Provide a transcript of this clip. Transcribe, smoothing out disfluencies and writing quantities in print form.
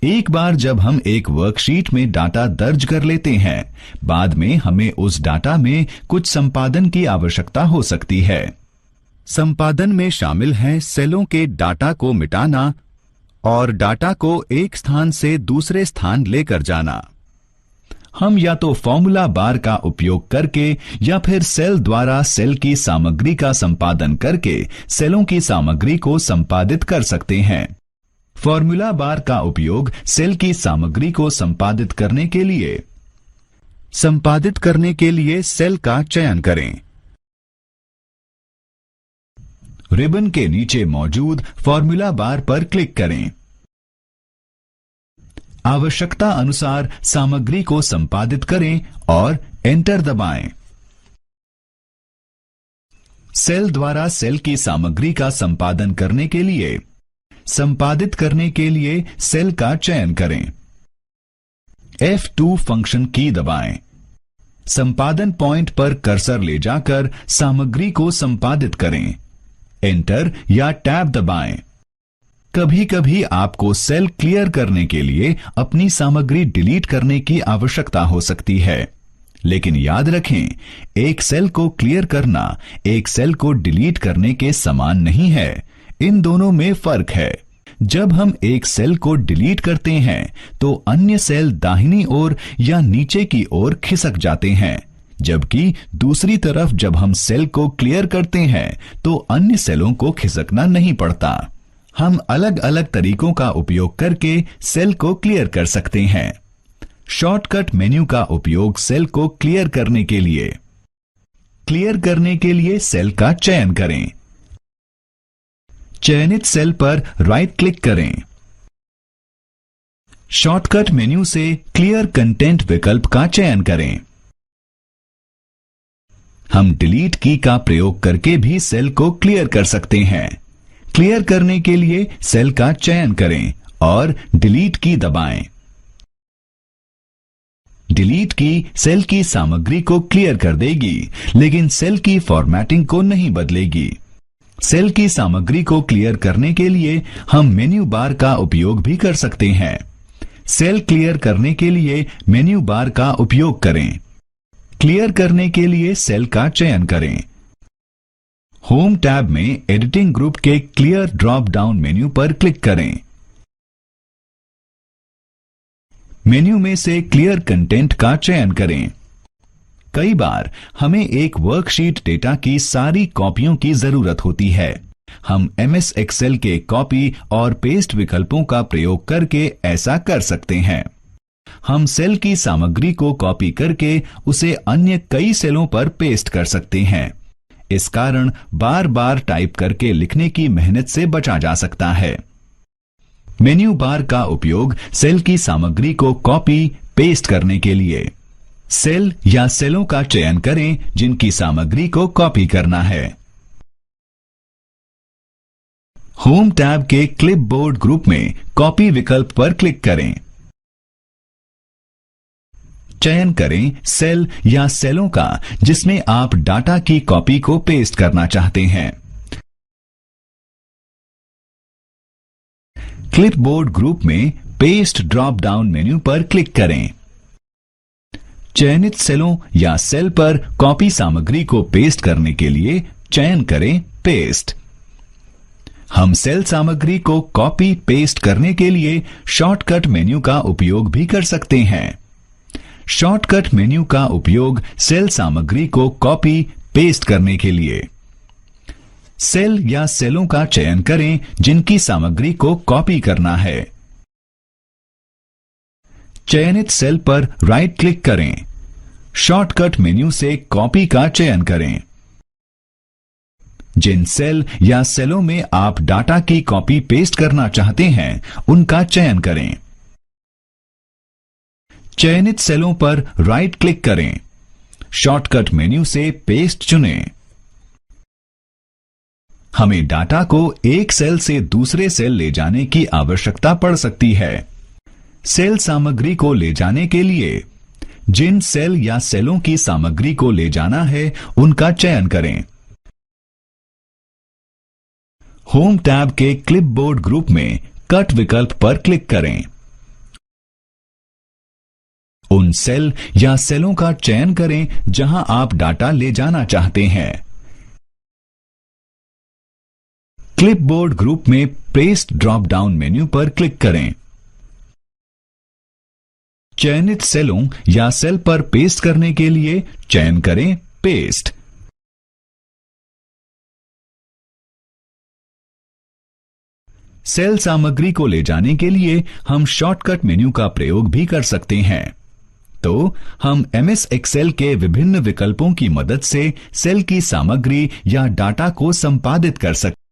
एक बार जब हम एक वर्कशीट में डाटा दर्ज कर लेते हैं, बाद में हमें उस डाटा में कुछ संपादन की आवश्यकता हो सकती है। संपादन में शामिल हैं सेलों के डाटा को मिटाना और डाटा को एक स्थान से दूसरे स्थान लेकर जाना। हम या तो फॉर्मूला बार का उपयोग करके या फिर सेल द्वारा सेल की सामग्री का संपादन करके सेलों की सामग्री को संपादित कर सकते हैं। फॉर्मूला बार का उपयोग सेल की सामग्री को संपादित करने के लिए सेल का चयन करें। रिबन के नीचे मौजूद फॉर्मूला बार पर क्लिक करें। आवश्यकता अनुसार सामग्री को संपादित करें और एंटर दबाएं। सेल द्वारा सेल की सामग्री का संपादन करने के लिए संपादित करने के लिए सेल का चयन करें। F2 फंक्शन की दबाएं। संपादन पॉइंट पर कर्सर ले जाकर सामग्री को संपादित करें। एंटर या टैब दबाएं। कभी कभी आपको सेल क्लियर करने के लिए अपनी सामग्री डिलीट करने की आवश्यकता हो सकती है, लेकिन याद रखें, एक सेल को क्लियर करना एक सेल को डिलीट करने के समान नहीं है। इन दोनों में फर्क है। जब हम एक सेल को डिलीट करते हैं तो अन्य सेल दाहिनी ओर या नीचे की ओर खिसक जाते हैं, जबकि दूसरी तरफ जब हम सेल को क्लियर करते हैं तो अन्य सेलों को खिसकना नहीं पड़ता। हम अलग अलग तरीकों का उपयोग करके सेल को क्लियर कर सकते हैं। शॉर्टकट मेन्यू का उपयोग सेल को क्लियर करने के लिए सेल का चयन करें। चयनित सेल पर राइट क्लिक करें। शॉर्टकट मेन्यू से क्लियर कंटेंट विकल्प का चयन करें। हम डिलीट की का प्रयोग करके भी सेल को क्लियर कर सकते हैं। क्लियर करने के लिए सेल का चयन करें और डिलीट की दबाएं। डिलीट की सेल की सामग्री को क्लियर कर देगी, लेकिन सेल की फॉर्मेटिंग को नहीं बदलेगी। सेल की सामग्री को क्लियर करने के लिए हम मेन्यू बार का उपयोग भी कर सकते हैं। सेल क्लियर करने के लिए मेन्यू बार का उपयोग करें। क्लियर करने के लिए सेल का चयन करें। होम टैब में एडिटिंग ग्रुप के क्लियर ड्रॉप डाउन मेन्यू पर क्लिक करें। मेन्यू में से क्लियर कंटेंट का चयन करें। कई बार हमें एक वर्कशीट डेटा की सारी कॉपियों की जरूरत होती है। हम MS एक्सेल के कॉपी और पेस्ट विकल्पों का प्रयोग करके ऐसा कर सकते हैं। हम सेल की सामग्री को कॉपी करके उसे अन्य कई सेलों पर पेस्ट कर सकते हैं। इस कारण बार बार टाइप करके लिखने की मेहनत से बचा जा सकता है। मेन्यू बार का उपयोग सेल की सामग्री को कॉपी पेस्ट करने के लिए। सेल या सेलों का चयन करें जिनकी सामग्री को कॉपी करना है। होम टैब के क्लिपबोर्ड ग्रुप में कॉपी विकल्प पर क्लिक करें। चयन करें सेल या सेलों का जिसमें आप डाटा की कॉपी को पेस्ट करना चाहते हैं। क्लिपबोर्ड ग्रुप में पेस्ट ड्रॉप डाउन मेन्यू पर क्लिक करें। चयनित सेलों या सेल पर कॉपी सामग्री को पेस्ट करने के लिए चयन करें पेस्ट। हम सेल सामग्री को कॉपी पेस्ट करने के लिए शॉर्टकट मेन्यू का उपयोग भी कर सकते हैं। शॉर्टकट मेन्यू का उपयोग सेल सामग्री को कॉपी पेस्ट करने के लिए। सेल या सेलों का चयन करें जिनकी सामग्री को कॉपी करना है। चयनित सेल पर राइट क्लिक करें। शॉर्टकट मेन्यू से कॉपी का चयन करें। जिन सेल या सेलों में आप डाटा की कॉपी पेस्ट करना चाहते हैं उनका चयन करें। चयनित सेलों पर राइट क्लिक करें। शॉर्टकट मेन्यू से पेस्ट चुनें। हमें डाटा को एक सेल से दूसरे सेल ले जाने की आवश्यकता पड़ सकती है। सेल सामग्री को ले जाने के लिए जिन सेल या सेलों की सामग्री को ले जाना है उनका चयन करें। होम टैब के क्लिपबोर्ड ग्रुप में कट विकल्प पर क्लिक करें। उन सेल या सेलों का चयन करें जहां आप डाटा ले जाना चाहते हैं। क्लिपबोर्ड ग्रुप में पेस्ट ड्रॉप डाउन मेन्यू पर क्लिक करें। चयनित सेलों या सेल पर पेस्ट करने के लिए चयन करें पेस्ट। सेल सामग्री को ले जाने के लिए हम शॉर्टकट मेन्यू का प्रयोग भी कर सकते हैं। तो हम MS एक्सेल के विभिन्न विकल्पों की मदद से सेल की सामग्री या डाटा को संपादित कर सकते हैं।